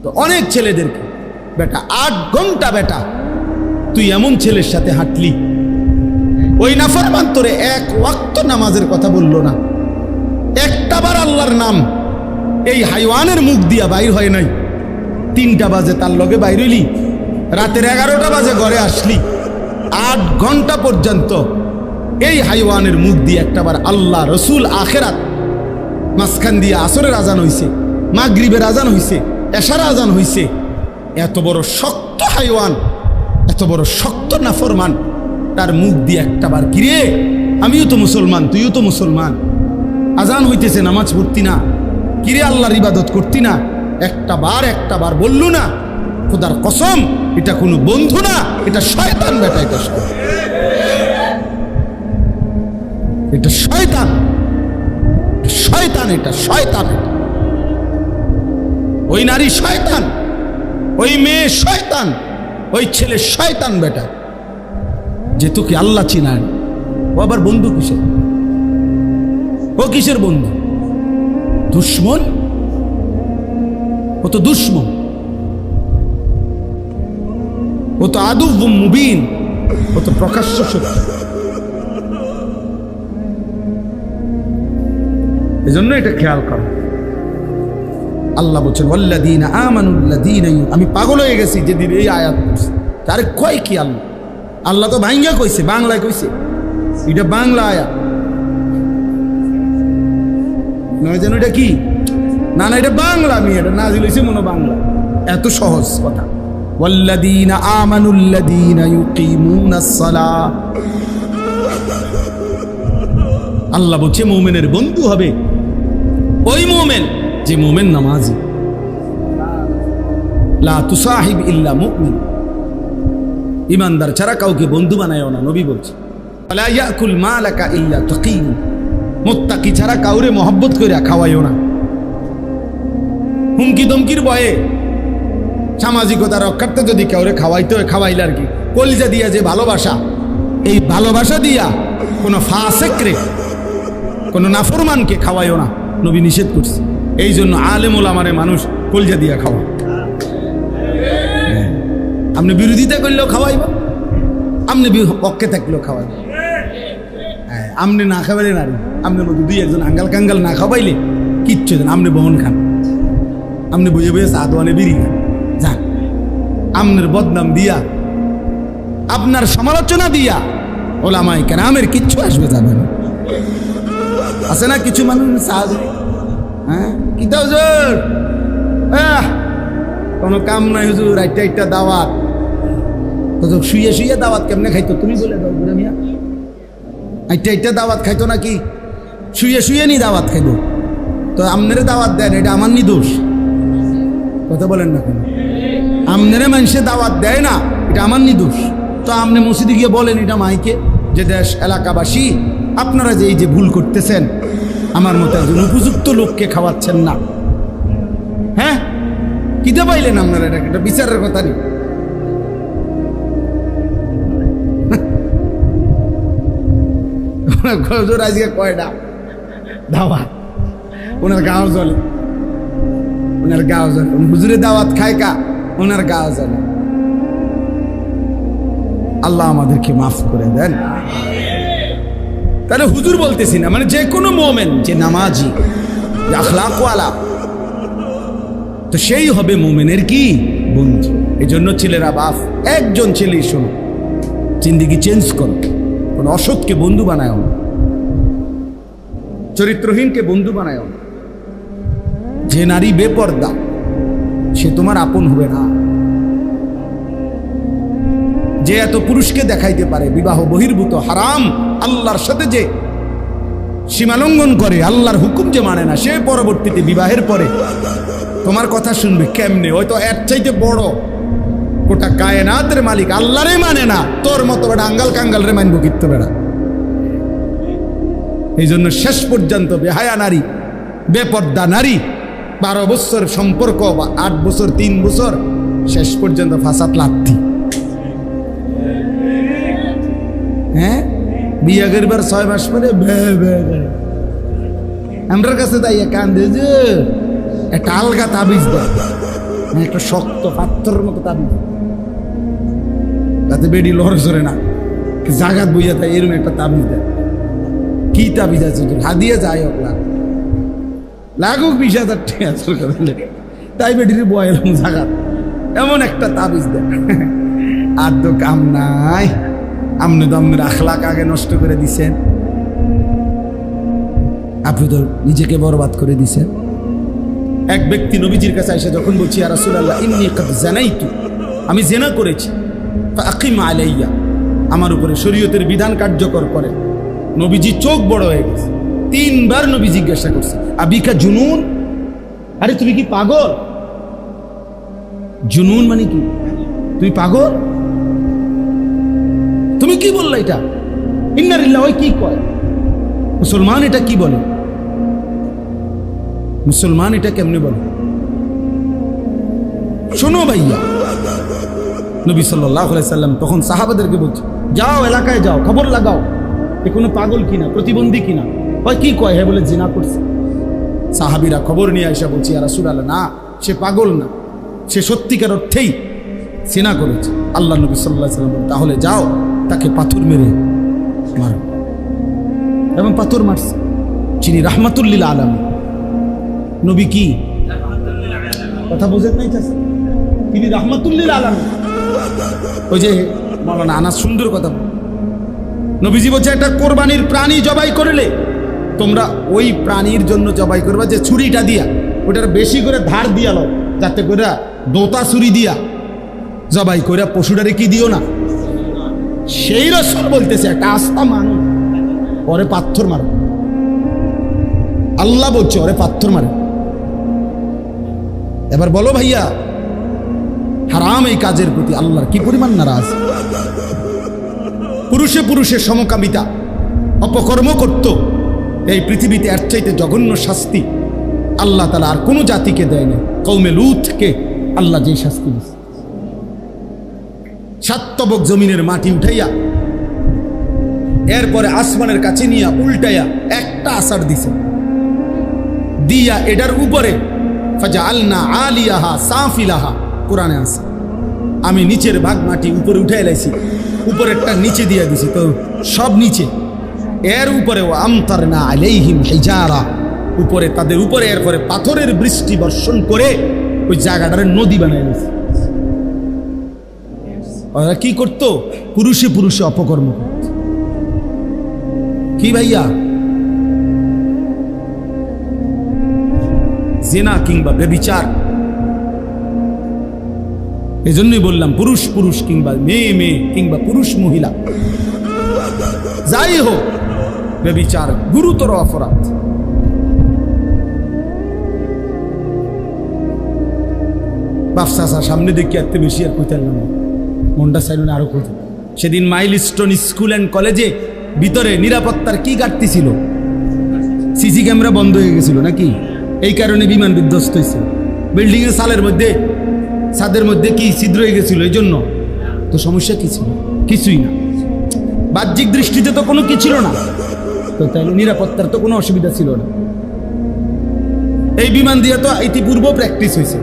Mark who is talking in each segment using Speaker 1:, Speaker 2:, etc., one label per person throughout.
Speaker 1: তো অনেক ছেলেদেরকে, বেটা 8 ঘন্টা বেটা তুই এমন ছেলের সাথে হাঁটলি, ওই নাফরমান তোরে এক ওয়াক্ত নামাজের কথা বললো না, একটাবার আল্লাহর নাম এই হাইওয়ানের মুখ দিয়া বাইর হয় নাই। 3টা বাজে তার লগে বাইর হইলি, রাতের 11টা বাজে ঘরে আসলি, 8 ঘন্টা পর্যন্ত এই হাইওয়ানের মুখ দিয়ে একটাবার আল্লাহ রসুল আখেরাত, মাঝখান দিয়ে আসরের আজান হইছে, মাগরিবের আজান হইছে, এশার আজান হইছে। এত বড় শক্ত হাইওয়ান, এত বড় শক্ত নাফরমান, তার মুখ দিয়ে একটাবার কিরে আমিও তো মুসলমান, তুইও তো মুসলমান, আজান হইতেছে নামাজ পড়তি না, কিরে আল্লাহর ইবাদত করতি না, একটাবার বললু না? খোদার কসম এটা কোনো বন্ধু না, এটা শয়তান বেটা, এটা শয়তান, শয়তান, এটা শয়তান। ওই নারী শয়তান, ওই মেয়ে শয়তান, ওই ছেলে শয়তান বেটা, যে তোকে আল্লাহ চিনায়। ও আবার বন্ধু কিসের? ও কিসের বন্ধু? দুশ্মন। ও তো দুশ্মন, ও তো আদুব মুবিন, ও তো প্রকাশ্য শত্রু। এজন্য এটা খেয়াল করো। আল্লাহ বলছেন ওয়াল্লাযীনা আমানুল্লাযীনা, আমি পাগল হয়ে গেছি যেদিন এই আয়াত পড়ছি। আরে কয় কি আল্লাহ? আল্লাহ তো ভাঙ্গা কইছে, বাংলায় কইছে, এটা বাংলা আয়াত নয় যেন। এটা কি? না না, এটা বাংলা, আমি এটা নাজিল হইছে মনে বাংলা। এত সহজ কথা। ওয়াল্লাযীনা আমানুল্লাযীনা ইউকিমুনাস সালাহ, আল্লাহ বলছে মুমিনের বন্ধু হবে ওই মুমিন যে মুমিন নামাজি। লা তুসাহিব ইল্লা মুমিন, ইমানদার ছাড়া কাউকে বন্ধু বানায়ও না, নবী বলছে। লা ইয়াকুল মালাকা ইল্লা তাকী, মুত্তাকি ছাড়া কাউরে মহব্বত কইরা খাওয়াইও না। হুমকি দমকির ভয়ে সামাজিকতা রক্ষার্থে যদি কাউরে খাওয়াইতে হয় খাওয়াইলে আর কি, কলিজা দিয়া যে ভালোবাসা, এই ভালোবাসা দিয়া কোনো ফাসিকরে, কোনো নাফরমানকে খাওয়াইও না, নবী নিষেধ করছে। এই জন্য আলেম ওলামারে মানুষ কলিজা দিয়া খাওয়া। আপনি বিরোধিতা করলেও খাওয়াইব, আপনি পক্ষে থাকলেও খাওয়াইব। হ্যাঁ, আপনি না খাওয়াইলে নারী, আপনার মধ্যে 2-1 আঙ্গাল কাঙ্গাল না খাওয়াইলে কিচ্ছু দেন, আপনি বহন খান, আপনি বইয়ে বইয়ে চা দোয়ানে বিড়ি খান, যান। আপনার বদনাম দিয়া, আপনার সমালোচনা দিয়া ওলামায়ে কেরামের কিচ্ছু আসবে যাবে না। আছে না কিছু মানুষ সাহায্য, হ্যাঁ কি দাও হুজুর, কোনো কাম নাই হুজুর, একটা দাওয়াত, তো শুয়ে শুয়ে দাওয়াত কেমনে খাইতো তুমি বলে দাও বুড়া মিয়া। একটা দাওয়াত খাইতো নাকি? শুয়ে শুয়ে নি দাওয়াত খাইতো, তো আমনেরে দাওয়াত দেন, এটা আমার নি দোষ? কথা বলেন না কেন? আমনেরে মানুষে দাওয়াত দেয় না, এটা আমার নি দোষ? তো আপনি মসজিদে গিয়ে বলেন এটা মাইকে, যে দেশ এলাকাবাসী আপনারা যে এই যে ভুল করতেছেন, আমার মতো একজন উপযুক্ত লোককে খাওয়াচ্ছেন না। হ্যাঁ, কিতে পাইলেন আপনারা? এটা বিচারের কথা নেই। আজকে কয়টা দাওয়াত, ওনার গাঁও জ্বলে, ওনার গাঁও জ্বলে, হুজুরে দাওয়াত খায় কা, ওনার গাঁও জ্বলে। আল্লাহ আমাদেরকে মাফ করে দেন। তাহলে হুজুর বলতেছি না, মানে যে কোনো মোমেন যে নামাজি, যে আখলাকওয়ালা, তো সেই হবে মোমেনের কি বন্ধু। এই জন্য ছেলেরা, বাপ একজন ছেলেই শোনো, জিন্দিগি চেঞ্জ করো, কোনো অসৎকে বন্ধু বানায় না, চরিত্রহীনকে বন্ধু বানায় না। যে নারী বেপর্দা সে তোমার আপন হবে না। যে এত পুরুষকে দেখাইতে পারে, বিবাহ বহির্ভূত হারাম আল্লাহর সাথে যে সীমালঙ্ঘন করে, আল্লাহর হুকুম যে মানে না, সে পরবর্তীতে বিবাহের পরে তোমার কথা শুনবে কেমনে? হয়তো এর চাইতে বড় গোটা কায়নাতের মালিক আল্লাহরে মানে না, তোর মতো বেটা আঙ্গাল কাঙ্গাল রে মানবো কিত্ত বেড়া। এই জন্য শেষ পর্যন্ত বেহায়া নারী, বেপর্দা নারী, 12 বছর সম্পর্ক বা 8 বছর 3 বছর, শেষ পর্যন্ত ফাসাদ লাথি। হ্যাঁ, বিয়া করবার 6 মাস পরে আমার কাছে তাই কান্দে যে একটা আলগা তাবিজ দেয়, মানে একটা শক্ত পাথরের মতো তাবিজ, যাতে বেডি লড়ে চড়ে না, জাগাত বুঝা থাকে এরকম একটা তাবিজ দেয়। কি তাবিজ আছে হাদিয়া যায় হোক লাগুক 20,000 টাকা সরকার, তাই বেডির বয়ের জাগাত এমন একটা তাবিজ দেয়। আর তো কাম নাই, আপনি তো আপনার আখলাক আগে নষ্ট করে দিছেন, আপনি তো নিজেকে বরবাদ করে দিছেন। এক ব্যক্তি নবীজির কাছে এসে যখন বলছি ইয়া রাসূলুল্লাহ ইন্নী কাদ জানাইতু, আমি জেনা করেছি, ফাকিম আলাইয়া, আমার উপরে শরীয়তের বিধান কার্যকর করে। নবীজি চোখ বড় হয়ে গেছে, 3 বার নবী জিজ্ঞাসা করছে আবিকা জুনুন, আরে তুমি কি পাগল? জুনুন মানে কি? তুই পাগল? তুমি কি বললা এটা? ইন্না লিল্লাহি, ওই কি কয় মুসলমান? এটা কি বলে মুসলমান? এটা কেমনে বলে? শোনো ভাইয়া, নবী সাল্লাল্লাহু আলাইহি সাল্লাম তখন সাহাবাদেরকে বলছে, যাও এলাকায় যাও, খবর লাগাও এ কোনো পাগল কিনা, প্রতিবন্ধী কিনা। ওই কি কয়? হ্যাঁ বলে জিনা করছে। সাহাবীরা খবর নিয়ে আইসা বলছে ইয়া রাসূলুল্লাহ, না সে পাগল না, সে সত্যিকার অর্থেই জিনা করেছে। আল্লাহ নবী সাল্লাল্লাহু আলাইহি সাল্লাম তাহলে যাও তাকে পাথর মেরে মারো, এবং পাথর মারছে। যিনি রাহমাতুল লিল আলামিন, নবী কি কথা বোঝেন নাই? তিনি রাহমাতুল লিল আলামিন। ওই যে মাওলানা আনাস সুন্দর কথা, নবীজি বলছে একটা কোরবানির প্রাণী জবাই করলে তোমরা ওই প্রাণীর জন্য জবাই করবা যে ছুরিটা দিয়া, ওটার বেশি করে ধার দিয়া লো, যাতে করে দোতা ছুরি দিয়া জবাই করে পশুটারে কি দিও না। সেই রাসূল বলতেছে একটা আস্থা মানুষ ওরে পাথর মারো, আল্লাহ বলছে ওরে পাথর মারে। এবার বলো ভাইয়া, হারাম এই কাজের প্রতি আল্লাহর কি পরিমাণ নারাজ। পুরুষে পুরুষে সমকামিতা অপকর্ম করত, এই পৃথিবীতে এর চাইতে জঘন্য শাস্তি আল্লাহ তাআলা আর কোনো জাতিকে দেয় না। কওমে লূতকে আল্লাহ যেই শাস্তি দিয়েছে, 7 তবক জমিনের মাটি উঠাইয়া এরপরে আসমানের কাছে নিয়ে উল্টাইয়া একটা আসার দিছে, দিয়া এটার উপরে ফাজআলনা আলিয়াহা সাফিলাহা, কোরআনে আছে আমি নিচের ভাগ মাটি উপরে উঠাই লাইছি, উপরেরটা নিচে দিয়ে দিছি, তো সব নিচে। এর উপরে আমতারনা আলাইহিম হিজারা, উপরে তাদের উপরে এরপরে পাথরের বৃষ্টি বর্ষণ করে ওই জায়গাটারে নদী বানাই দিছে। ওরা কি করতো? পুরুষে পুরুষে অপকর্ম করত। কি ভাইয়া, জেনা কিংবা ব্যভিচার। এজন্যই বললাম পুরুষ পুরুষ কিংবা মেয়ে মেয়ে কিংবা পুরুষ মহিলা যাই হোক, ব্যভিচার গুরুতর অপরাধ। বাপসা সামনে দেখি এত বেশি আর কইতে পারলাম না, মনটা চাইল না আরো কইতে। সেদিন মাইলস্টোন স্কুল অ্যান্ড কলেজে ভিতরে নিরাপত্তার কি ঘাটতি ছিল? সিসি ক্যামেরা বন্ধ হয়ে গেছিল নাকি? এই কারণে বিমান বিধ্বস্ত হয়েছে। বিল্ডিং এর সালের মধ্যে ছাদের মধ্যে কি ছিদ্র হয়ে গেছিল, এই জন্য তো সমস্যা কি ছিল? কিছুই না, বাহ্যিক দৃষ্টিতে তো কোনো কি ছিল না, তো তাহলে নিরাপত্তার তো কোনো অসুবিধা ছিল না। এই বিমান দিয়ে তো ইতিপূর্ব প্র্যাকটিস হয়েছে।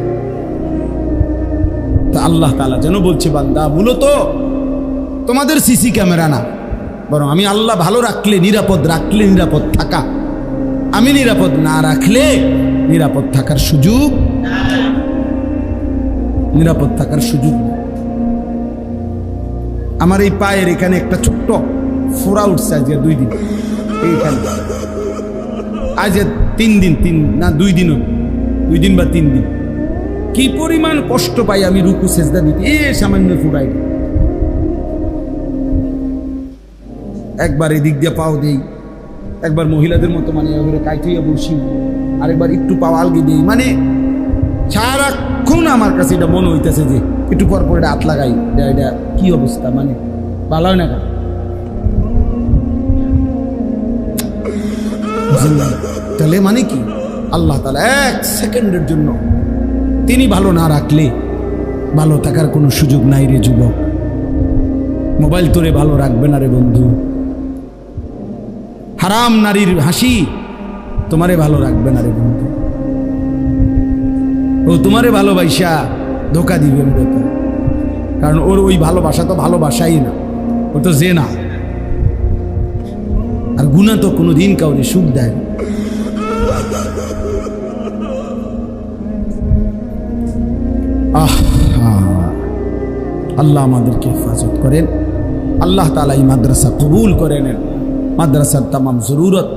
Speaker 1: তো আল্লাহ তাআলা যেন বলছে, বান্দা মূলত তোমাদের সিসি ক্যামেরা না, বরং আমি আল্লাহ ভালো রাখলে নিরাপদ, রাখলে নিরাপদ থাকা, আমি নিরাপদ না রাখলে নিরাপদ থাকার সুযোগ, নিরাপদ থাকার সুযোগ। আমার এই পায়ের এখানে একটা ছোট্ট ফোড়া উঠছে আজকে 2 দিন, এইখানে আজ 3 দিন, 2 দিন বা 3 দিন। কি পরিমাণ কষ্ট পাই আমি রুকু সেজদা দিতে, সামান্য ফুরাই। একবার এদিক দিয়ে পাও দেই, একবার মহিলাদের মতো মানে কাইথইয়া বসি, আরেকবার একটু পাও আলগি দিই, মানে সারাক্ষণ আমার কাছে এটা মনে হইতেছে যে একটু পর পর এটা হাত লাগাই, এটা কি অবস্থা, মানে ভালো হয় না। তাহলে মানে কি, আল্লাহ তাআলা 1 সেকেন্ডের জন্য তিনি ভালো না রাখলে ভালো থাকার কোনো সুযোগ নাই রে যুবক। মোবাইল তোরে ভালো রাখবে না রে বন্ধু, হারাম নারীর হাসি তোমারে ভালো রাখবে না রে বন্ধু। ও তোমারে ভালোবাসা ধোকা দিবে মূলত, কারণ ওর ওই ভালোবাসা তো ভালোবাসাই না, ও তো যে না। আর গুনাহ তো কোনোদিন কাউকে সুখ দেয় না। আল্লাহ আমাদেরকে হেফাজত করেন, আল্লাহ তাআলা এই মাদ্রাসা কবুল করে নেন, মাদ্রাসার তামাম জরুরত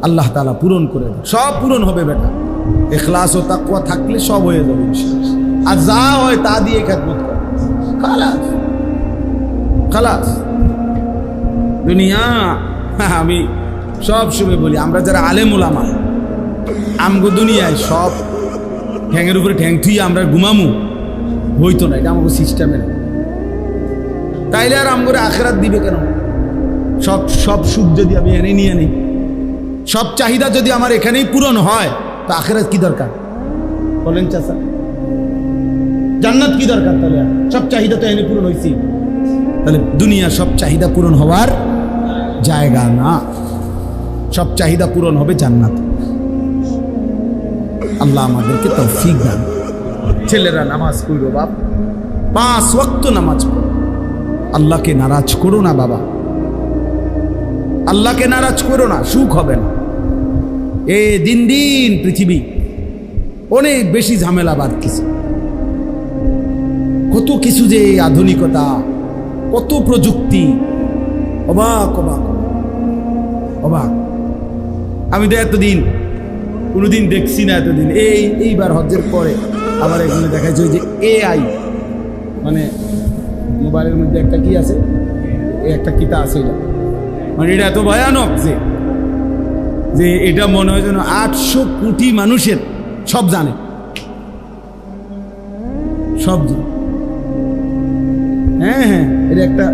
Speaker 1: আল্লাহ তাআলা পূরণ করে দেন। সব পূরণ হবে বেটা, ইখলাস ও তাকওয়া থাকলে সব হয়ে যাবে ইনশাআল্লাহ। আর যা হয় তা দিয়ে খেদমত কর, খালাস খালাস। দুনিয়া আমি সব সময় বলি, আমরা যারা আলেম ওলামা, আমগো দুনিয়ায় সব ঠ্যাঙের উপরে ঠ্যাং থুই আমরা ঘুমামু হইতো না, এটা আমাকে সিস্টেমের। তাইলে আর আমগরে আখেরাত দিবে কেন? সব সব সুখ যদি আমি এনে নিয়ে নিই, সব চাহিদা যদি আমার এখানেই পূরণ হয়, তো আখেরাত কি দরকার বলেন চাচা? জান্নাত কি দরকার? তাহলে সব চাহিদা তো এনে পূরণ হয়েছি, তাহলে দুনিয়া সব চাহিদা পূরণ হওয়ার জায়গা না, সব চাহিদা পূরণ হবে জান্নাত। আল্লাহ আমাদেরকে তৌফিক দান। ছেলেরা নামাজ পড়ো বাপ, 5 ওয়াক্ত নামাজ পড়ো, আল্লাহকে নারাজ করো না বাবা, আল্লাহকে নারাজ করো না, সুখ হবে না। এ দিন দিন পৃথিবী অনেক বেশি ঝামেলা বাড়তেছে, কত কিছু যে আধুনিকতা, কত প্রযুক্তি, অবাক অবাক অবাক। আমি তো এতদিন কোনোদিন দেখছি না, এতদিন এইবার হজ্জের পরে আবার এখানে দেখাচ্ছে যে AI, মানে মোবাইলের মধ্যে একটা কি আছে, একটা কিতা আছে, এটা মানে এটা এত ভয়ানক যে এটা মনে হয় যেন 800 কোটি মানুষের সব জানে, সব জানে। হ্যাঁ হ্যাঁ, এটা একটা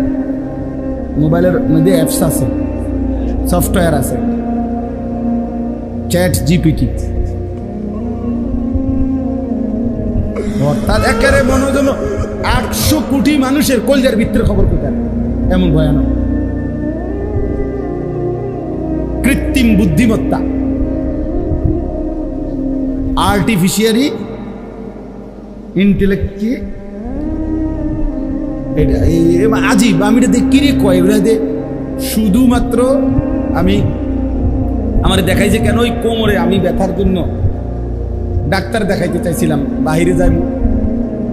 Speaker 1: মোবাইলের মধ্যে অ্যাপস আছে, সফটওয়্যার আছে, ChatGPT। অর্থাৎ একেবারে মনে হয় যেন 800 কোটি মানুষের কলজার ভিতরে খবর কোথায়, এমন ভয়ানক। কৃত্রিম বুদ্ধিমত্তা, আর্টিফিশিয়ালি ইন্টেলেক্ট, কি এটা আজীব। আমি এটা দেখি রে কয় শুধুমাত্র আমি আমার দেখাই যে কেন ওই কোমরে আমি ব্যথার জন্য ডাক্তার দেখাইতে চাইছিলাম, বাহিরে যাই।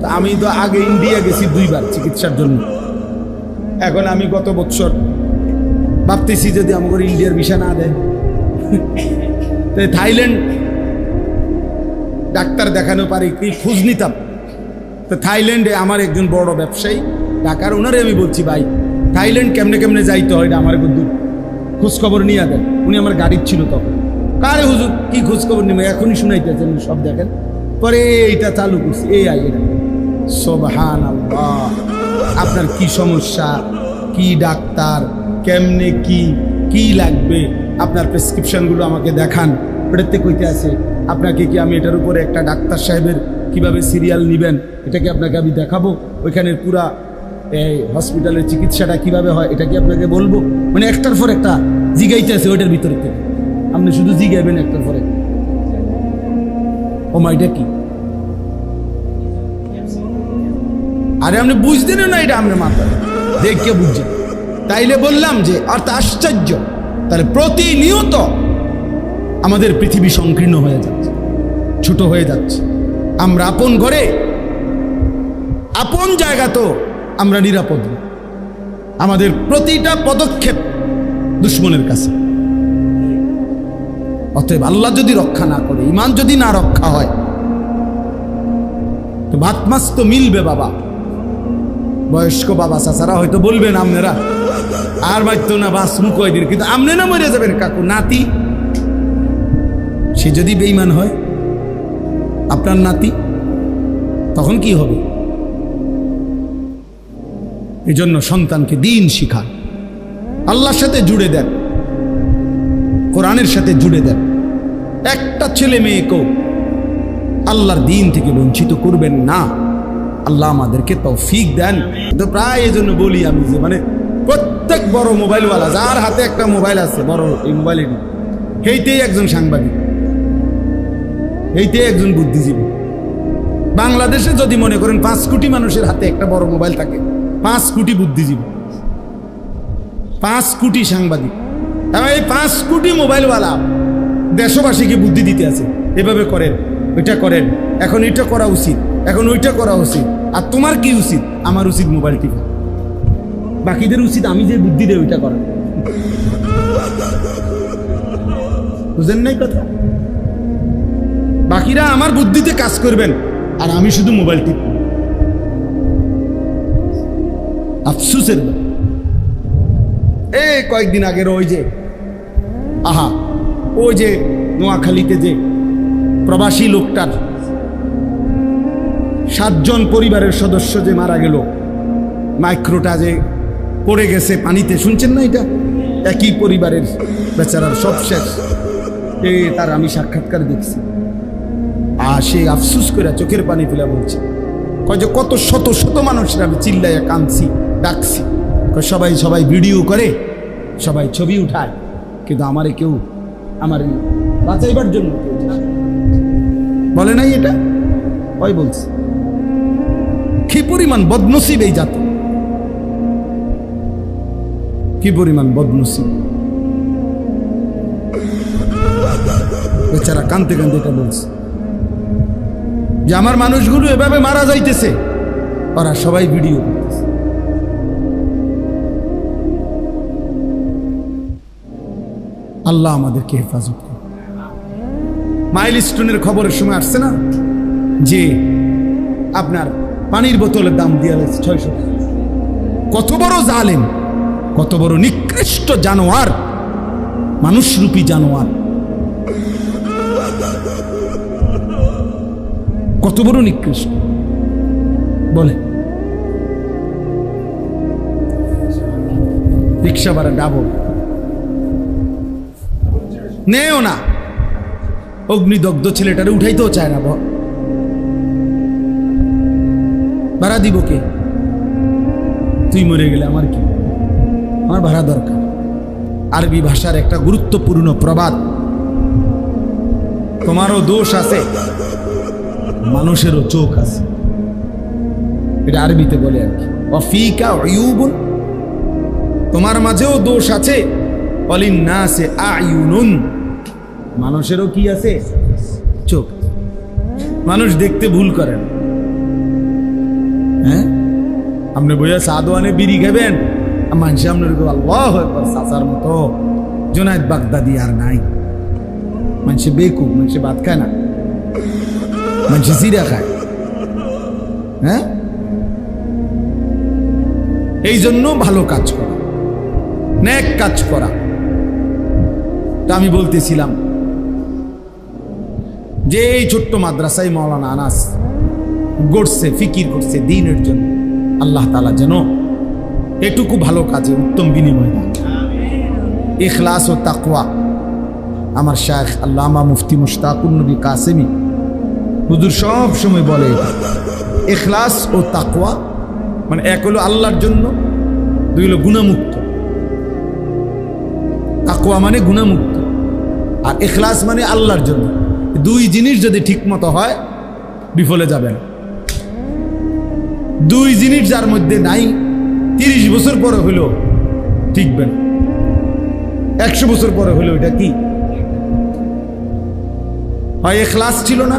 Speaker 1: তো আমি তো আগে ইন্ডিয়া গেছি 2 বার চিকিৎসার জন্য। এখন আমি গত বছর ভাবতেছি যদি আমাকে ইন্ডিয়ার ভিসা না দেয়, তাই থাইল্যান্ড ডাক্তার দেখানো পারি কি খোঁজ নিতাম। তো থাইল্যান্ডে আমার একজন বড় ব্যবসায়ী ঢাকার, ওনারে আমি বলছি ভাই থাইল্যান্ড কেমনে কেমনে যাইতে হয়, এটা আমার খোঁজখবর নিয়ে দেন। উনি আমার গাড়ির ছিল তখন, কারে হুজুর কি খোঁজখবর নেবে, এখনই শুনাইতেছেন সব দেখেন। পরে এইটা চালু করছি, AI এটা। সুবহানাল্লাহ, আপনার কি সমস্যা, কি ডাক্তার, কেমনে কি লাগবে, আপনার প্রেসক্রিপশনগুলো আমাকে দেখান, ওটাতে কইতে আছে আপনাকে কি আমি এটার উপরে একটা ডাক্তার সাহেবের কিভাবে সিরিয়াল নেবেন এটা কি আপনাকে আমি দেখাবো, ওইখানের পুরা এই হসপিটালের চিকিৎসাটা কিভাবে হয় এটা কি আপনাকে বলবো। মানে একটার পর একটা জিগাইতে আছে ওইটার ভিতরে থেকে, আপনি শুধু জিগাইবেন একটার পরে। ও মা, এটা কি? আরে আপনি বুঝতেন না, এটা আপনার মাথায় দেখে বুঝছেন। তাইলে বললাম যে অর্থ আশ্চর্য, তাহলে প্রতিনিয়ত আমাদের পৃথিবী সংকীর্ণ হয়ে যাচ্ছে, ছোট হয়ে যাচ্ছে। আমরা আপন ঘরে আপন জায়গা তো আমরা নিরাপদ না, আমাদের প্রতিটা পদক্ষেপ দুশ্মনের কাছে। অতএব আল্লাহ যদি রক্ষা না করে, ঈমান যদি না রক্ষা হয়, তো ভাত মাছ তো মিলবে বাবা। বয়স্ক বাবা চাচারা হয়তো বলবেন আপনারা আর বাঁচতো না, বাস মুখ দিন, কিন্তু আপনি না মরে যাবেন কাকু। নাতি সে যদি বেঈমান হয়, আপনার নাতি, তখন কি হবে? এই জন্য সন্তানকে দিন শিখান, আল্লাহর সাথে জুড়ে দেন, কোরআনের সাথে জুড়ে দেন। একটা ছেলে মেয়েকেও আল্লাহর দিন থেকে বঞ্চিত করবেন না। আল্লাহ আমাদেরকে তৌফিক দেন। তো প্রায় এই জন্য বলি আমি যে মানে প্রত্যেক বড় মোবাইলওয়ালা যার হাতে একটা মোবাইল আছে, বড় এই মোবাইলের, সেইতেই একজন সাংবাদিক, এইতেই একজন বুদ্ধিজীবী। বাংলাদেশে যদি মনে করেন 5 কোটি মানুষের হাতে একটা বড় মোবাইল থাকে, 5 কোটি বুদ্ধিজীবী, 5 কোটি সাংবাদিক, এবং এই 5 কোটি মোবাইলওয়ালা দেশবাসীকে বুদ্ধি দিতে আছে, এভাবে করেন, ওইটা করেন, এখন এটা করা উচিত, এখন ওইটা করা উচিত। আর তোমার কি উচিত? আমার উচিত মোবাইল টিপা, বাকিদের উচিত আমি যে বুদ্ধি দেয় ওইটা করা। বুঝেন নাই কথা? বাকিরা আমার বুদ্ধিতে কাজ করবেন আর আমি শুধু মোবাইল টিপ। আফসুসের এই কয়েকদিন আগের ওই যে ওই যে নোয়াখালীতে যে প্রবাসী লোকটার 7 জন পরিবারের সদস্য যে মারা গেল, মাইক্রোটা যে পড়ে গেছে পানিতে, শুনছেন না? এটা একই পরিবারের বেচারার, সব শেষ। তার আমি সাক্ষাৎকার দেখছি, আর সে আফসুস করে চোখের পানি ফেলে বলছে, কয় যে কত শত শত মানুষের আমি চিল্লাইয়া কাঁদছি, ডাকছি, সবাই সবাই ভিডিও করে, সবাই ছবি উঠায়, কিন্তু আমারে কেউ আমার বাঁচাইবার জন্য বলে নাই। এটা ওই বলছে কি পরিমাণ বদনসিব এই জাতি, কি পরিমাণ বদনসিব। বেচারা কাঁদতে কাঁদতে এটা বলছে যে আমার মানুষগুলো এভাবে মারা যাইতেছে, ওরা সবাই ভিডিও করতেছে। আল্লাহ আমাদেরকে হেফাজত করে। মাইলস্টোনের খবরের সময় আসছে না যে আপনার পানির বোতলের দাম দিয়ে 600 টাকা। কত বড় জালেম, কত বড় নিকৃষ্ট জানোয়ার, মানুষরূপী জানোয়ার, কত বড় নিকৃষ্ট বলে। রিক্সা ভাড়া ডাবল নেও না, অগ্নিদগ্ধ ছেলেটারে উঠাইতেও চায় না, ভাড়া দিব কে? তুই মরে গেলে আমার কি, আমার ভাড়া দরকার। আরবি ভাষার একটা গুরুত্বপূর্ণ প্রবাদ, তোমারও দোষ আছে, মানুষেরও চোখ আছে, এটা আরবিতে বলে আর কি। ওয়াফিকা উয়ুবুন, তোমার মাঝেও দোষ আছে, ওয়ালিন্নাসি আয়ুনুন, মানুষেরও কি আছে? চোখ। মানুষ দেখতে ভুল করেন। হ্যাঁ, আপনি বইয়া সাদওয়ানে বিড়ি খাবেন, মানুষ আপনার আল্লাহু আকবার চাচার মতো জুনায়েদ বাগদাদি আর নাই। মানুষে বেকুব, মানুষে ভাত খায় না, মানুষে জিরা খায়। হ্যাঁ, এই জন্য ভালো কাজ করা, নেক কাজ করা। তা আমি বলতেছিলাম যে এই ছোট্ট মাদ্রাসায় মাওলানা আনাস গড়ছে, ফিকির করছে দ্বীনের জন্য। আল্লাহ তাআলা যেন এটুকু ভালো কাজে উত্তম বিনিময় দেন। ইখলাস ও তাকওয়া, আমার শায়খ আল্লামা মুফতি মুশতাকুর নবী কাসেমি হুজুর সব সময় বলে, ইখলাস ও তাকওয়া মানে এক হলো আল্লাহর জন্য, দুই হলো গুনাহমুক্ত। তাকওয়া মানে গুনাহমুক্ত, আর ইখলাস মানে আল্লাহর জন্য। দুই জিনিস যদি ঠিক মতো হয় বিফলে যাবেন। দুই জিনিস যার মধ্যে নাই, 30 বছর পরে হইল ঠিকবেন, 100 বছর পরে হইল এটা কি হয়? ইখলাস ছিল না,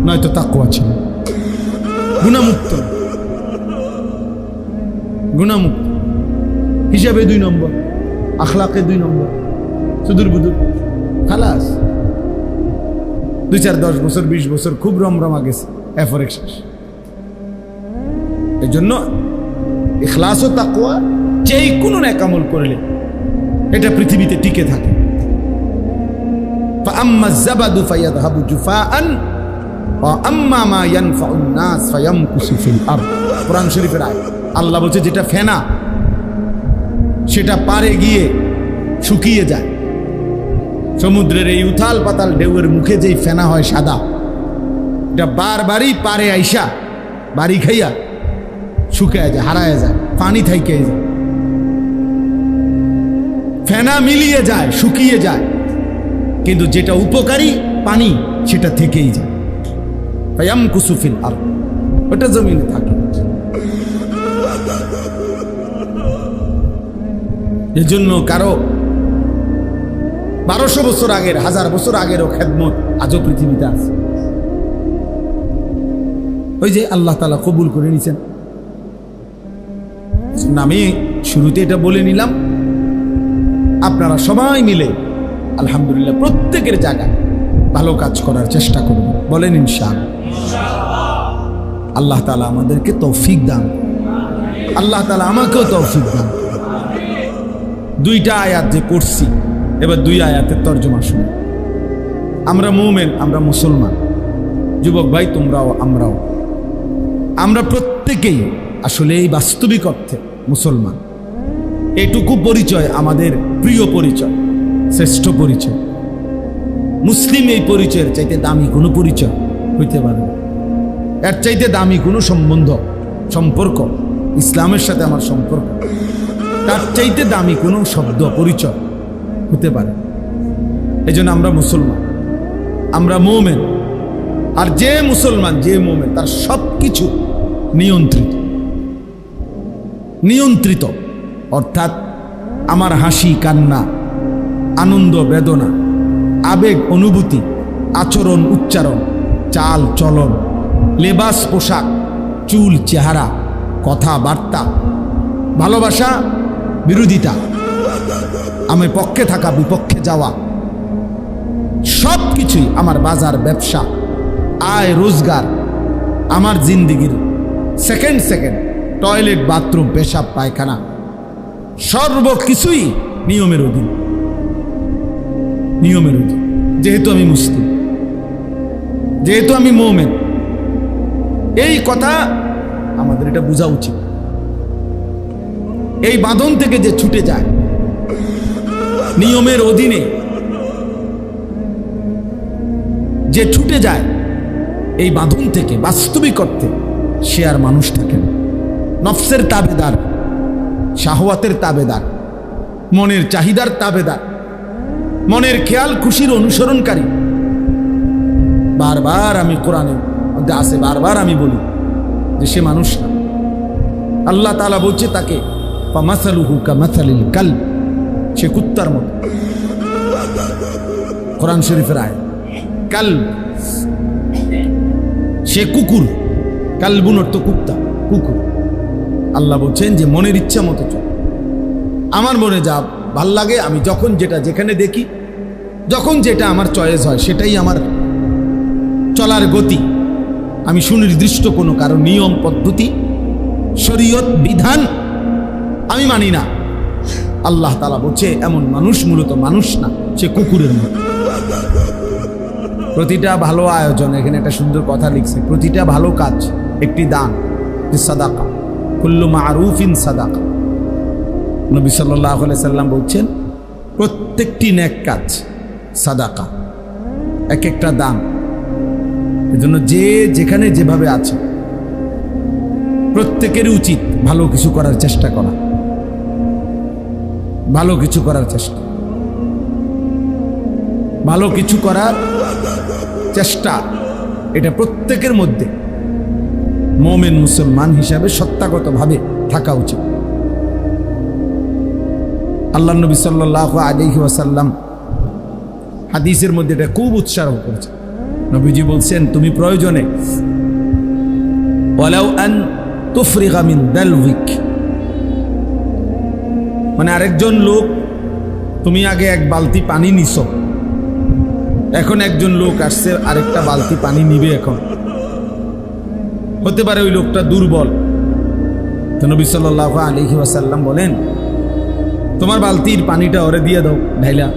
Speaker 1: নয়তো তাকওয়া ছিল। গুনাহমুক্ত, গুনাহমুক্ত হিসাবে 2 নম্বর, আখলাকে 2 নম্বর, সুদূর বুদুর, খালাস। 2-4-10 বছর 20 বছর খুব রমরমা গেছে, এরপরে শেষ। এই জন্য ইখলাস ও তাকওয়া যে কোনো নেক আমল করলে এটা পৃথিবীতে টিকে থাকে। ফাআম্মা যাবাদু ফায়াযহাবু জুফাআন ওয়া আম্মা মা ইয়ানফাউন নাস ফায়ামকুসু ফিল আরদ। কোরআন শরীফের আয়াত। আল্লাহ বলছে যেটা ফেনা সেটা পারে গিয়ে শুকিয়ে যায়। সমুদ্রের এই উথাল পাতাল ঢেউয়ের মুখে যেই ফেনা হয় সাদা, এটা বারবারই পারে আইসা বাড়ি খাইয়া শুকায় যায়, হারায় যায়, পানি থাইকে যায়, ফেনা মিলিয়ে যায়, শুকিয়ে যায়। কিন্তু যেটা উপকারী পানি সেটা থেকেই যায়। ফায়ামকুসু ফিল আরদ, ওটা জমিনে থাকে। এজন্য কারো 1200 বছর আগের, 1000 বছর আগেরও খেদমত আজও পৃথিবীতে আছে। ওই যে আল্লাহ তাআলা কবুল করে নিছেন। আমি শুরুতে এটা বলে নিলাম, আপনারা সবাই মিলে আলহামদুলিল্লাহ প্রত্যেকের জায়গায় ভালো কাজ করার চেষ্টা করব, বলেন ইনশাআল্লাহ। আল্লাহ তাআলা আমাদেরকে তৌফিক দান, আল্লাহ তাআলা আমাকেও তৌফিক দান। 2টা আয়াত যে পড়ছি, এবার 2 আয়াতের তর্জমা শুনুন। আমরা মুমিন, আমরা মুসলমান, যুবক ভাই তোমরাও আমরাও, আমরা প্রত্যেকেই আসলে এই বাস্তবিক অর্থে মুসলমান। এটুকু পরিচয় আমাদের প্রিয় পরিচয়, শ্রেষ্ঠ পরিচয়। মুসলিম এই পরিচয়ের চাইতে দামি কোনো পরিচয় হইতে পারে না। এর চাইতে দামি কোনো সম্পর্ক ইসলামের সাথে আমার সম্পর্ক, তার চাইতে দামি কোনো শব্দ পরিচয় হতে পারে। এই জন্য আমরা মুসলমান, আমরা মুমিন। আর যে মুসলমান, যে মুমিন, তার সব কিছু নিয়ন্ত্রিত। অর্থাৎ আমার হাসি কান্না, আনন্দ বেদনা, আবেগ অনুভূতি, আচরণ উচ্চারণ, চাল চলন, লেবাস পোশাক, চুল চেহারা, কথাবার্তা, ভালোবাসা বিরোধিতা, আমি পক্ষে থাকা বিপক্ষে যাওয়া, সব কিছুই আমার বাজার ব্যবসা, আয় রোজগার, আমার জিন্দিগির সেকেন্ড টয়লেট বাথরুম পেশাব পায়খানা সর্বকিছুই নিয়মের অধীন। যেহেতু আমি মুসলিম, যেহেতু আমি মুমিন, এই কথা আমাদের এটা বোঝা উচিত। এই বাঁধন থেকে যে ছুটে যায়, নিয়মের অধীনে যে ছুটে যায়, এই বাঁধন থেকে বাস্তবিক অর্থে সে আর মানুষ থাকে না। নফসের তাবেদার, শাহওয়াতের তাবেদার, মনের চাহিদার তাবেদার, মনের খেয়াল খুশির অনুসরণকারী। বারবার আমি কোরআনের মধ্যে আছে, বারবার আমি বলি যে সে মানুষ না। আল্লাহ তাআলা বলছে তাকে ফামাসালুহু কামাসালিল কালব, সে কুত্তার মতো। কোরআন শরীফের আয়াত, কালব সে কুকুর, কালবুন অর্থ কুত্তা, কুকুর। আল্লাহ বলছেন যে মনের ইচ্ছা মতো চল, আমার মনে যা ভাল লাগে, আমি যখন যেটা যেখানে দেখি, যখন যেটা আমার চয়েস হয়, সেটাই আমার চলার গতি। আমি সুনির্দিষ্ট কোনো কারো নিয়ম পদ্ধতি শরীয়ত বিধান আমি মানি না। আল্লাহ তাআলা বলছে এমন মানুষ মূলত মানুষ না, সে কুকুরের মতো। প্রতিটা ভালো আয়োজন, এখানে একটা সুন্দর কথা লিখছে, প্রতিটা ভালো কাজ একটি দান, সাদাকা, কুল্লু মারুফিন সাদাকা। নবী সাল্লাল্লাহু আলাইহি সাল্লাম বলছেন প্রত্যেকটি নেক কাজ সাদাকা, এক একটা দান। এজন্য যে যেখানে যেভাবে আছে প্রত্যেকেরই উচিত ভালো কিছু করার চেষ্টা করা, ভালো কিছু করার চেষ্টা, ভালো কিছু করার চেষ্টা, এটা প্রত্যেকের মধ্যে মুমিন মুসলমান হিসাবে সত্তাগতভাবে থাকা উচিত। আল্লাহ নবী সাল্লাল্লাহু আলাইহি ওয়াসাল্লাম হাদিসের মধ্যে এটা খুব উৎসাহ করেছে। নবীজি বলছেন তুমি প্রয়োজনে ওয়ালাউ আন তুফরিগা মিন দালউইক, মানে আরেকজন লোক, তুমি আগে এক বালতি পানি নিছো, এখন একজন লোক আসছে আরেকটা বালতি পানি নিবে। এখন হতে পারে ওই লোকটা দুর্বল, তো নবী সাল্লাল্লাহু আলাইহি ওয়াসাল্লাম বলেন তোমার বালতির পানিটা ওরে দিয়ে দাও ঢাইলা,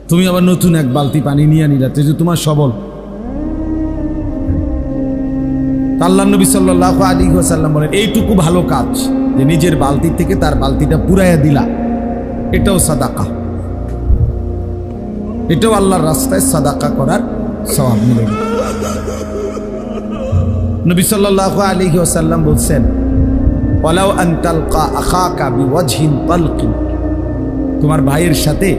Speaker 1: তুমি আবার নতুন এক বালতি পানি নিয়ে নিলা, যে তোমার সবল। আল্লাহ নবী সাল্লাল্লাহু আলাইহি ওয়াসাল্লাম বলেন এইটুকু ভালো কাজ যে নিজের বালতি থেকে তার বালতিটা পুরাইয়া দিলা, এটাও সাদাকা, এটাও আল্লাহর রাস্তায় সাদাকা করার সওয়াব মিলে। নবী সাল্লাল্লাহু আলাইহি ওয়াসাল্লাম বলছেন ওয়ালাউ আন তালকা আখাকা বিওয়াজহিন তালকিন, তোমার ভাইয়ের সাথে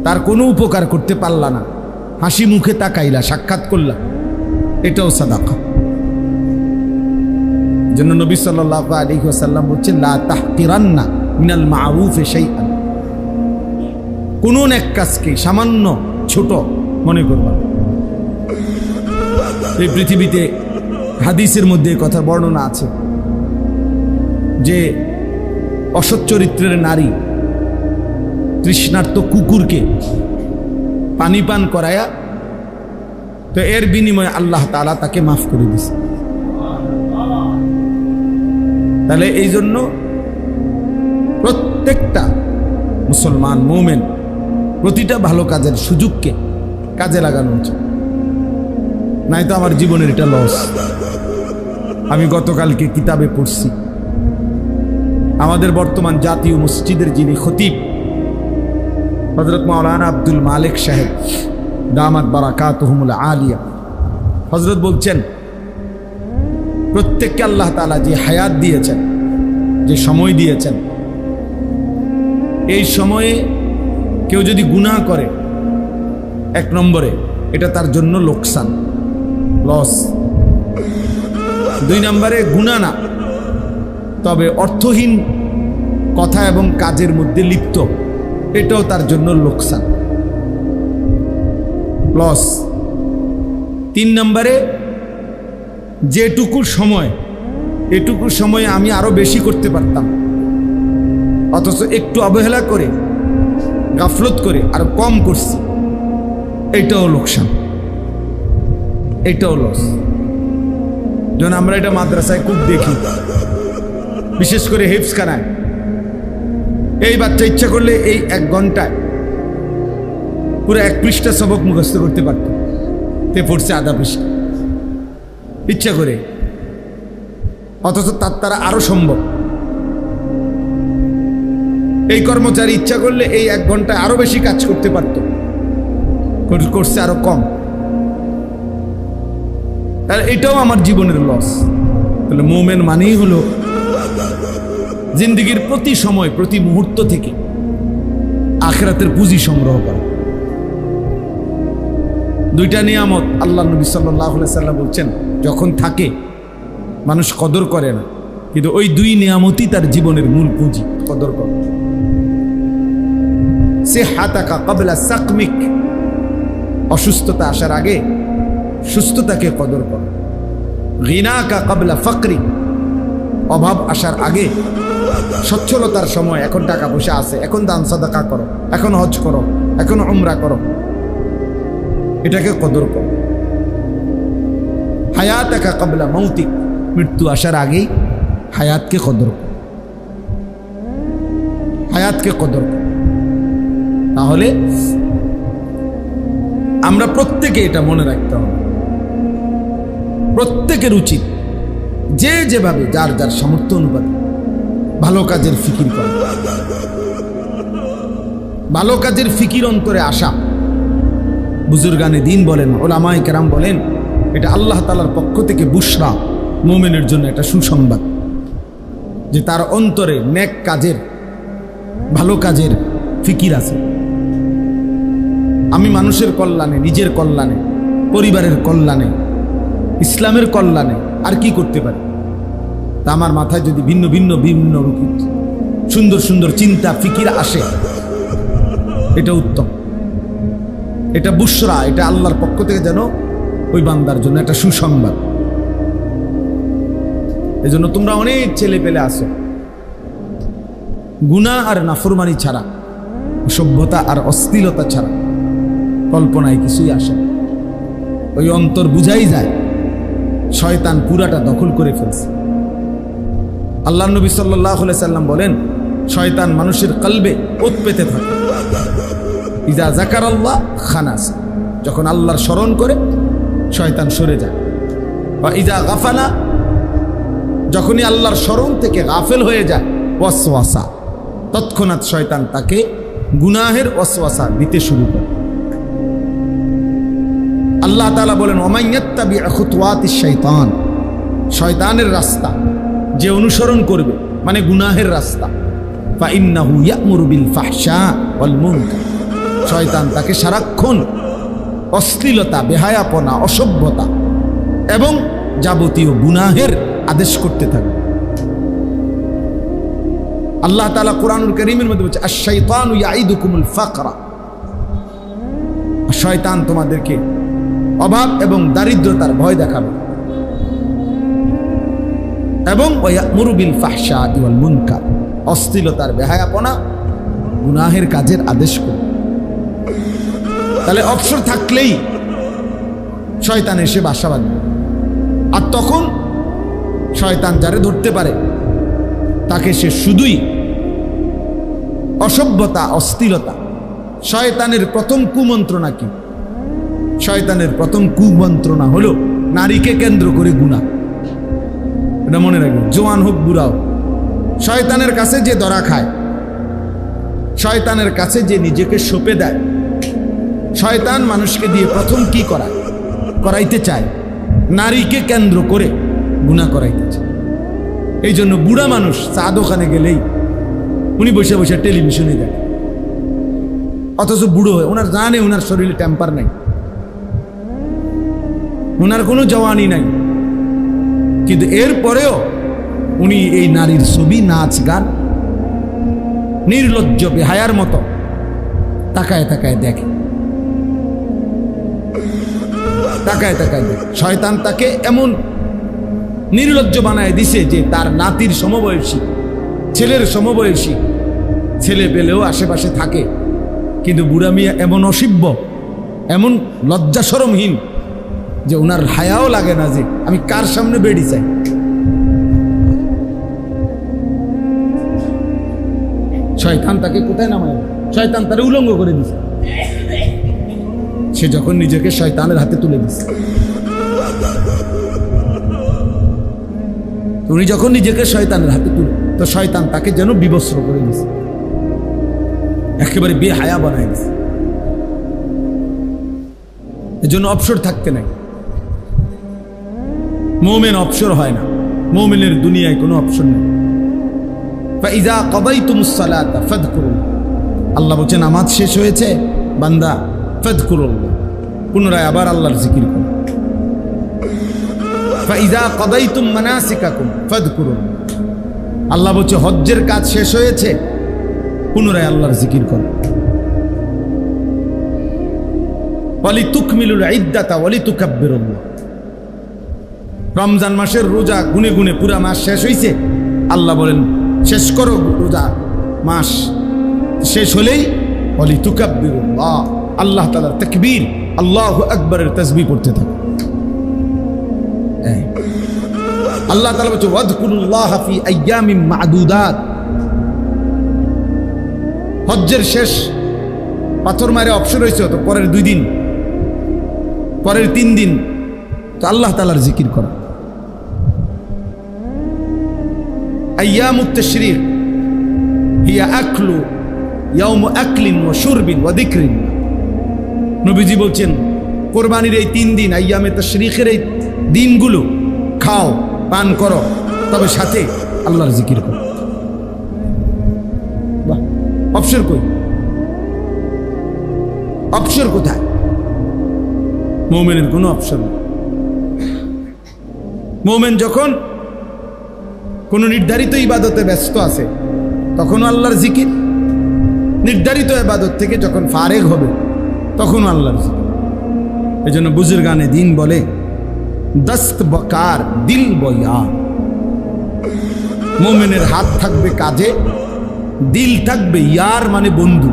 Speaker 1: তার কোনো উপকার করতে পারলা না, হাসি মুখে তাকাইলা, সাক্ষাৎ করলা, এটাও সাদাকা। জন্য নবী সাল্লাল্লাহু আলাইহি ওয়াসাল্লাম বলছেন, লা তাহকিরান্না মিনাল মারুফি শাইআন, কোন এক কাজকে সামান্য ছোট মনে করবা। এই পৃথিবীতে হাদিসের মধ্যে কথা বর্ণনা আছে যে অসৎ চরিত্রের নারী তৃষ্ণার্ত কুকুরকে পানি পান করায়া, তো এর বিনিময়ে আল্লাহ তাআলা তাকে মাফ করে দিয়েছে। তাহলে এই জন্য প্রত্যেকটা মুসলমান মুমিন প্রতিটা ভালো কাজের সুযোগকে কাজে লাগানো উচিত, নাই তো আমার জীবনের এটা লস। আমি গতকালকে কিতাবে পড়ছি, আমাদের বর্তমান জাতীয় মসজিদের যিনি খতিব হযরত মাওলানা আব্দুল মালিক সাহেব দামাত বারাকাতুহুমুল আলিয়া, হযরত বলছেন প্রত্যেককে আল্লাহ তাআলা যে হায়াত দিয়েছেন, যে সময় দিয়েছেন, এই সময়ে কেউ যদি গুনাহ করে, এক নম্বরে এটা তার জন্য লোকসান, লস। দুই নম্বরে গুনাহ না, তবে অর্থহীন কথা এবং কাজের মধ্যে লিপ্ত, এটাও তার জন্য লোকসান, লস। তিন নম্বরে যেটুকু সময়, এটুকু সময়ে আমি আরো বেশি করতে পারতাম, অথচ একটু অবহেলা করে গাফলত করে আর কম করছি, এটাও লোকসান, এটাও লস। যেমন আমরা এটা মাদ্রাসায় খুব দেখি, বিশেষ করে হেফজখানায়। এই বাচ্চা ইচ্ছা করলে এই 1 ঘন্টায় পুরো 1 পৃষ্ঠা সবক মুখস্থ করতে পারত, তে পড়ছে আধা পৃষ্ঠা ইচ্ছা করে, অথচ তার দ্বারা আরো সম্ভব। এই কর্মচারী ইচ্ছা করলে এই 1 ঘন্টায় আরো বেশি কাজ করতে পারত, করছে আরো কম। তাহলে এটাও আমার জীবনের লস। তাহলে মুমিন মানেই হলো জিন্দেগির প্রতি সময়, প্রতি মুহূর্ত থেকে আখিরাতের পুঁজি সংগ্রহ করা। 2টা নিয়ামত আল্লাহ নবী সাল্লাল্লাহু আলাইহি সাল্লাম বলছেন, যখন থাকে মানুষ কদর করে না, কিন্তু ওই 2 নিয়ামতই তার জীবনের মূল পুঁজি, কদর করে। সিহহাতাকা ক্বাবলা সাকমিক, অসুস্থতা আসার আগে সুস্থতাকে কদর করো। গিনাকা ক্বাবলা ফাকরি, অভাব আসার আগে সচ্ছলতার সময়, এখন টাকা পয়সা আছে, এখন দান সাদাকা করো, এখন হজ করো, এখন উমরা করো, এটাকে কদর করো। হায়াতাকা ক্বাবলা মৌতিক, মৃত্যু আসার আগেই হায়াতকে কদর করো, হায়াতকে কদর করো। তাহলে আমরা প্রত্যেকে এটা মনে রাখতে হবে, প্রত্যেকের উচিত যে যেভাবে যার যার সামর্থ্য অনুপাতে ভালো কাজের ফিকির করে, ভালো কাজের ফিকির অন্তরে আসা। বুজুর্গানে দিন বলেন, ওলামায়ে কেরাম বলেন, এটা আল্লাহ তাআলার পক্ষ থেকে বুশরা, মুমিনের জন্য একটা সুসংবাদ, যে তার অন্তরে নেক কাজের, ভালো কাজের ফিকির আছে। আমি মানুষের কল্যাণে, নিজের কল্যাণে, পরিবারের কল্যাণে, ইসলামের কল্যাণে আর কি করতে পারি? তা আমার মাথায় যদি ভিন্ন ভিন্ন ভিন্ন সুন্দর সুন্দর চিন্তা ফিকির আসে, এটা উত্তম, এটা বুশরা, এটা আল্লাহর পক্ষ থেকে যেন ওই বান্দার জন্য একটা সুসংবাদ। এই জন্য তোমরা অনেক ছেলে পেলে আসো, গুনাহ আর নাফরমানি ছাড়া, সভ্যতা আর অশ্লীলতা ছাড়া কল্পনায় কিছুই আসে না। ওই অন্তর বুঝাই যায় শয়তান পুরাটা দখল করে ফেলছে। আল্লাহ নবী সাল্লাল্লাহু আলাইহি সাল্লাম বলেন, শয়তান মানুষের কলবে ওত পেতে থাকে। ইজা যাকারাল্লাহ খানাস, যখন আল্লাহর স্মরণ করে শয়তান সরে যায়। বা ইজা গাফালা, যখনই আল্লাহর স্মরণ থেকে গাফেল হয়ে যায়, ওয়াসওয়াসা, তৎক্ষণাৎ শয়তান তাকে গুনাহের ওয়াসওয়াসা দিতে শুরু করে। আল্লাহ তাআলা বলেন, ওমান ইয়াত্তাবি খুতুওয়াতিশ শাইতান, শয়তানের রাস্তা যে অনুসরণ করবে, মানে গুনাহের রাস্তা, ফা ইন্নাহু ইয়া'মুরু বিল ফাহশা ওয়াল মুনকার, শয়তান তাকে সারাক্ষণ অশ্লীলতা, বেহায়াপনা, অসভ্যতা এবং যাবতীয় গুনাহের আদেশ করতে থাকবে। আল্লাহ তাআলা কোরআনুল কারীমের মধ্যে বলছে, আশ-শাইতানু ইয়াইদুকুমুল ফাকরা, শয়তান তোমাদেরকে অভাব এবং দারিদ্রতার ভয় দেখাবে, এবং ওয়ায়ামুরু বিল ফাহশাই ওয়াল মুনকার, অশ্লীলতার, বেহায়াপনা, গুনাহের কাজের আদেশ করবে। তাহলে অবসর থাকলেই শয়তান এসে বাসা বাঁধবে। আর তখন শয়তান যারে ধরতে পারে তাকে সে শুধুই অসভ্যতা, অশ্লীলতা। শয়তানের প্রথম কুমন্ত্রণা কি? শয়তানের প্রথম কুমন্ত্রণা হলো নারীকে কেন্দ্র করে গুনাহ। এটা মনে রাখবেন, জোয়ান হোক বুড়া হোক। শয়তানের কাছে যে ধরা খায়, শয়তানের কাছে যে নিজেকে সঁপে দেয়, শয়তান মানুষকে দিয়ে প্রথম কি করাইতে চায়? নারীকে কেন্দ্র করে গুনাহ করাইতে চায়। এই জন্য বুড়া মানুষ চা দোকানে গেলেই উনি বসে বসে টেলিভিশনে দেখে, অথচ বুড়ো হয়ে ওনার জানে ওনার শরীরে টেম্পার নাই, ওনার কোনো জওয়ানি নাই, কিন্তু এরপরেও উনি এই নারীর ছবি, নাচ, গান নির্লজ্জ বেহায়ার মতো তাকায় তাকায় দেখে, তাকায় তাকায় দেখে। শয়তান তাকে এমন নির্লজ্জ বানায় দিছে যে তার নাতির সমবয়সী, ছেলের সমবয়সী ছেলে পেলেও আশেপাশে থাকে, কিন্তু বুড়া মিয়া এমন অসভ্য, এমন লজ্জা শরমহীন যে ওনার হায়াও লাগে না যে আমি কার সামনে বেড়ি চাই। শয়তান তাকে কোথায় নামায়? শয়তান তারে উলঙ্গ করে দিছে। সে যখন নিজেকে শয়তানের হাতে তুলে দিছে, উনি যখন নিজেকে শয়তানের হাতে তুলে, তো শয়তান তাকে যেন বিবস্ত্র করে দিছে, একেবারে বেহায়া বানায় দিছে। এজন্য অবসর থাকতে নাই। মুমিন অবসর হয় না, মুমিনের দুনিয়ায় কোনো অবসর নেই। ফাইযা কাদাইতুমুস সালাতা ফাযকুরুল্লাহ, আল্লাহ বলেন নামাজ শেষ হয়েছে বান্দা, ফাযকুরুল্লাহ, পুনরায় আবার আল্লাহর জিকির করো। ফাইযা কাদাইতুম মানাসিকাকুম ফাযকুরুল্লাহ, আল্লাহ বলেন হজ্জের কাজ শেষ হয়েছে, পুনরায় আল্লাহর জিকির করো। ওয়ালিতুকমিলুল ইদ্দাতা ওয়ালিতুকাব্বিরুল্লাহ, রমজান মাসের রোজা গুনে গুনে পুরা মাস শেষ হয়েছে, আল্লাহ বলেন শেষ করো রোজা মাস, শেষ হলেই ওয়ালিতুকাব্বিরুল্লাহ, আল্লাহ তাআলার তাকবীর, আল্লাহু আকবারের তাসবিহ পড়তে থাকো। আল্লাহ তাআলা বলেন ওয়াযকুরুল্লাহ ফি আইয়ামিন মা'দুদাত, হজ্জের শেষ পাথর মারে অবসর হয়েছে, তো পরের 2 দিন, পরের 3 দিন তো আল্লাহ তাআলার জিকির করা। আইয়ামুত তাশরীক হিয়া আকলু ইয়াউমু আকলিন ওয়া শুরবিন ওয়া যিকরিন, নবীজি বলছেন কুরবানির এই 3 দিন, আইয়ামে তাশরীকের এই দিনগুলো খাও, পান করো, তবে সাথে আল্লাহর জিকির করো। বাহ, অবসর কই? অবসর কোথায়? মুমিনের কোনো অবসর নেই। মুমিন যখন কোনো নির্ধারিত ইবাদতে ব্যস্ত আছে তখনও আল্লাহর জিকির, নির্ধারিত ইবাদত থেকে যখন ফারেগ হবে তখনও আল্লাহর জিকির। এই জন্য বুজুর্গানে দিন বলে দস্ত বকার দিল বয়া, মুমিনের হাত থাকবে কাজে, দিল থাকবে ইয়ার মানে বন্ধু,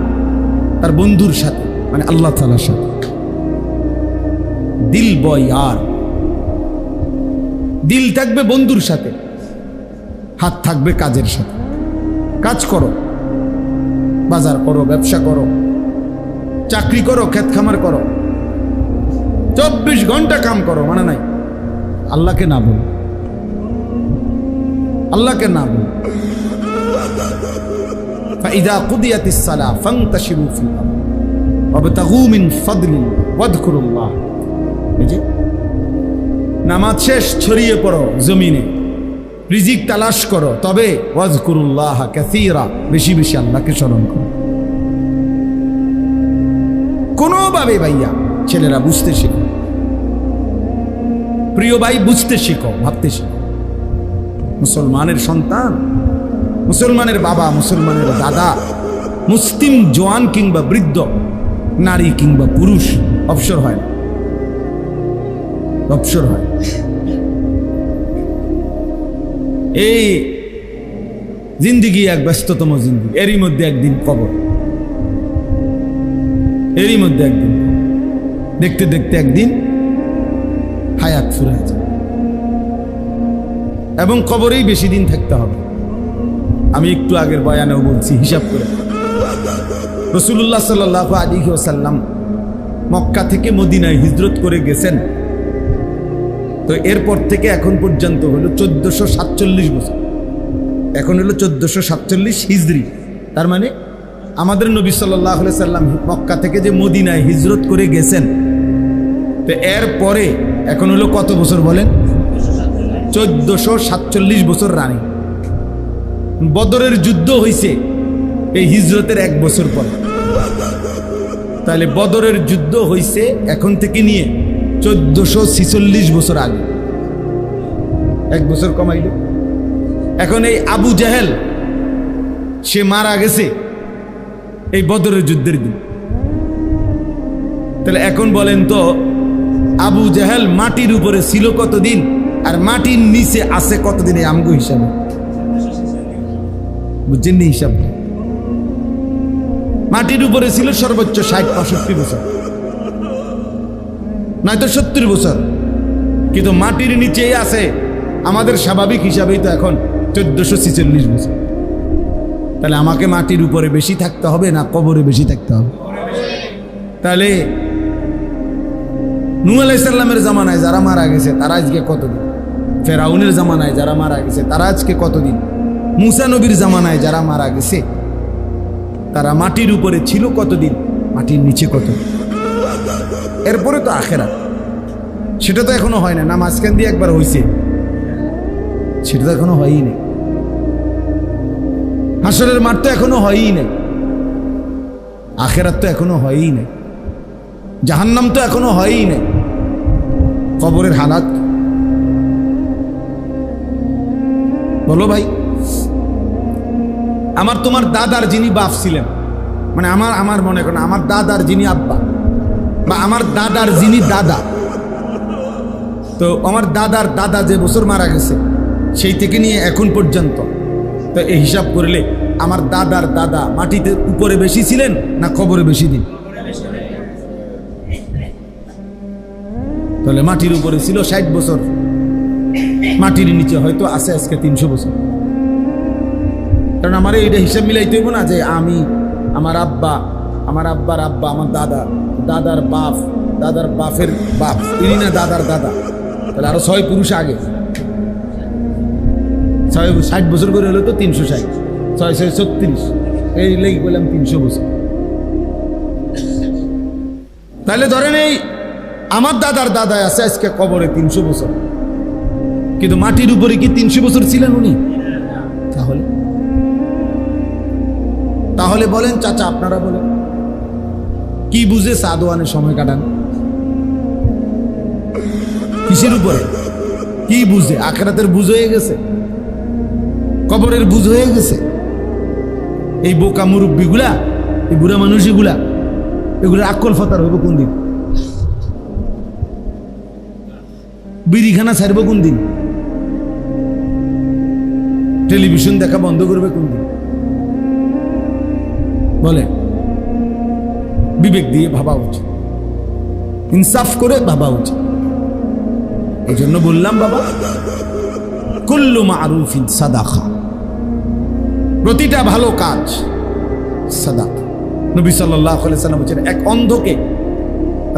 Speaker 1: তার বন্ধুর সাথে, মানে আল্লাহ তাআলার সাথে। দিল বয়ার, দিল থাকবে বন্ধুর সাথে, হাত থাকবে কাজের সাথে। কাজ করো, বাজার করো, ব্যবসা করো, চাকরি করো, ক্ষেত খামার করো, 24 ঘন্টা কাম করো, মানে নাই আল্লাহকে না বলো, আল্লাহকে না বলো। ফাইযা কুদিয়াতিস সালাহ ফান্তাশিরু ফিল আরদ ওয়াবতাগু মিন ফাদলিল্লাহ ওয়াযকুরুল্লাহ। এই যে নামাজ শেষ, ছড়িয়ে পড়ো জমিনে, রিজিক তালাশ করো, তবে ওয়াযকুরুল্লাহ কাসীরা, বেশি বেশি আল্লাহকে স্মরণ করো। কোনোভাবে ভাইয়া ছেলেরা বুঝতে শিখো, প্রিয় ভাই বুঝতে শিখো, ভাবতে শিখো। মুসলমানের সন্তান, মুসলমানের বাবা, মুসলমানের দাদা, মুসলিম জওয়ান কিংবা বৃদ্ধ, নারী কিংবা পুরুষ অবসর হয় না, অবসর হয়। এই জিন্দিগি এক ব্যস্ততম জিন্দিগি, এরই মধ্যে একদিন কবর, এরই মধ্যে একদিন, দেখতে দেখতে একদিন হায়াত ফুরায় যায় এবং কবরেই বেশি দিন থাকতে হবে। আমি একটু আগের বয়ানেও বলছি, হিসাব করে রাসূলুল্লাহ সাল্লাল্লাহু আলাইহি ওয়াসাল্লাম মক্কা থেকে মদিনায় হিজরত করে গেছেন, তো এরপর থেকে এখন পর্যন্ত হলো 1447 বছর। এখন হলো 1447 হিজরি, তার মানে আমাদের নবী সাল্লাল্লাহু আলাইহি সাল্লাম মক্কা থেকে যে মদিনায় হিজরত করে গেছেন, তো এর পরে এখন হলো কত বছর বলেন? 1447 বছর রানিং। বদরের যুদ্ধ হয়েছে এই হিজরতের 1 বছর পরে, তাহলে বদরের যুদ্ধ হয়েছে এখন থেকে নিয়ে 1446 বছর আগে, 1 বছর কমাইল। এখন এই আবু জাহেল সে মারা গেছে এই বদরের যুদ্ধের দিন। তাহলে এখন বলেন তো, আবু জাহেল মাটির উপরে ছিল কতদিন আর মাটির নিচে আছে কতদিন? এই আমগো হিসাবে বুঝছেন নি? হিসাব মাটির উপরে ছিল সর্বোচ্চ 60-65 বছর, নয়তো 70 বছর, কিন্তু মাটির নিচেই আছে আমাদের স্বাভাবিক হিসাবেই তো এখন 1446 বছর। তাহলে আমাকে মাটির উপরে বেশি থাকতে হবে না কবরে বেশি থাকতে হবে? তাহলে নূহ আলাইহিস সালামের জামানায় যারা মারা গেছে তারা আজকে কতদিন? ফেরাউনের জামানায় যারা মারা গেছে তারা আজকে কতদিন? মুসা নবীর জামানায় যারা মারা গেছে তারা মাটির উপরে ছিল কতদিন, মাটির নিচে কতদিন? এরপরে তো আখিরাত, সেটা তো এখনো হয় না। না মাঝখান দিয়ে একবার হয়েছে, সেটা তো এখনো হয়ই নাই। হাসরের মাঠ তো এখনো হয়ই নাই, আখিরাত তো এখনো হয়ই নাই, জাহান্নাম তো এখনো হয়ই নাই, কবরের হালাত বলো ভাই। আমার তোমার দাদার যিনি বাপ ছিলেন, মানে আমার মনে করেন আমার দাদার যিনি আব্বা বা আমার দাদার যিনি দাদা, তো আমার দাদার দাদা যে বছর মারা গেছে সেই থেকে নিয়ে এখন পর্যন্ত, তো এই হিসাব করলে আমার দাদার দাদা মাটিতে উপরে বেশি ছিলেন না কবরে বেশি দিন? তাহলে মাটির উপরে ছিল 60 বছর, মাটির নিচে হয়তো আছে আজকে 300 বছর। কারণ আমার এইটা হিসাব মিলাইতে হইব না যে আমি আমার আব্বা, আমার আব্বার আব্বা, আমার দাদা, দাদার বাপ, দাদার বাপের বাপ, ইনি না দাদার দাদা, তাহলে আরো 6 পুরুষ আগে। 60 বছর করে হলো তো 360, 636, এই লেগে বললাম 300 বছর। তাহলে ধরেন এই আমার দাদার দাদায় আছে আজকে কবরে 300 বছর, কিন্তু মাটির উপরে কি 300 বছর ছিলেন উনি? তাহলে বলেন চাচা, আপনারা বলেন কি বুঝে সাদওয়ানে সময় কাটান? কিসের উপরে? কি বুঝে? আখিরাতের বুঝ হয়ে গেছে, কবরের বুঝ হয়ে গেছে। এই বোকা মুরব্বীগুলা, এই বুড়া মানুষগুলা, এগুলোর আকল ফতার হইব কোন দিন? বিড়িখানা ছাড়ব কোন দিন? টেলিভিশন দেখা বন্ধ করবে কোন দিন? বলে বিবেক দিয়ে ভাবা উচিত, ইনসাফ করে ভাবা উচিত। এই জন্য বললাম বাবা, কুল্লু মারুফিন সাদাকা, প্রতিটা ভালো কাজ সাদাকা। নবী সাল্লাল্লাহু আলাইহি সাল্লাম বলেছেন এক অন্ধকে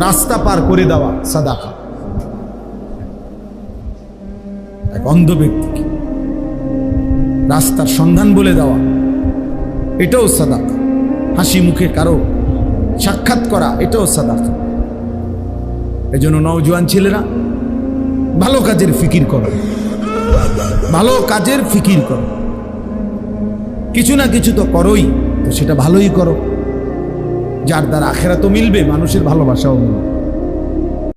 Speaker 1: রাস্তা পার করে দেওয়া সাদাকা। এক অন্ধ ব্যক্তিকে রাস্তার সন্ধান বলে দেওয়া, এটাও সাদাকা। হাসি মুখে কারো সাক্ষাৎ করা, এটাও সাদাকা। এজন্য নওজোয়ান ছেলেরা ভালো কাজের ফিকির করো, ভালো কাজের ফিকির করো। কিছু না কিছু তো করোই, তো সেটা ভালোই করো, যার দ্বারা আখিরাতও মিলবে, মানুষের ভালোবাসাও মিলবে।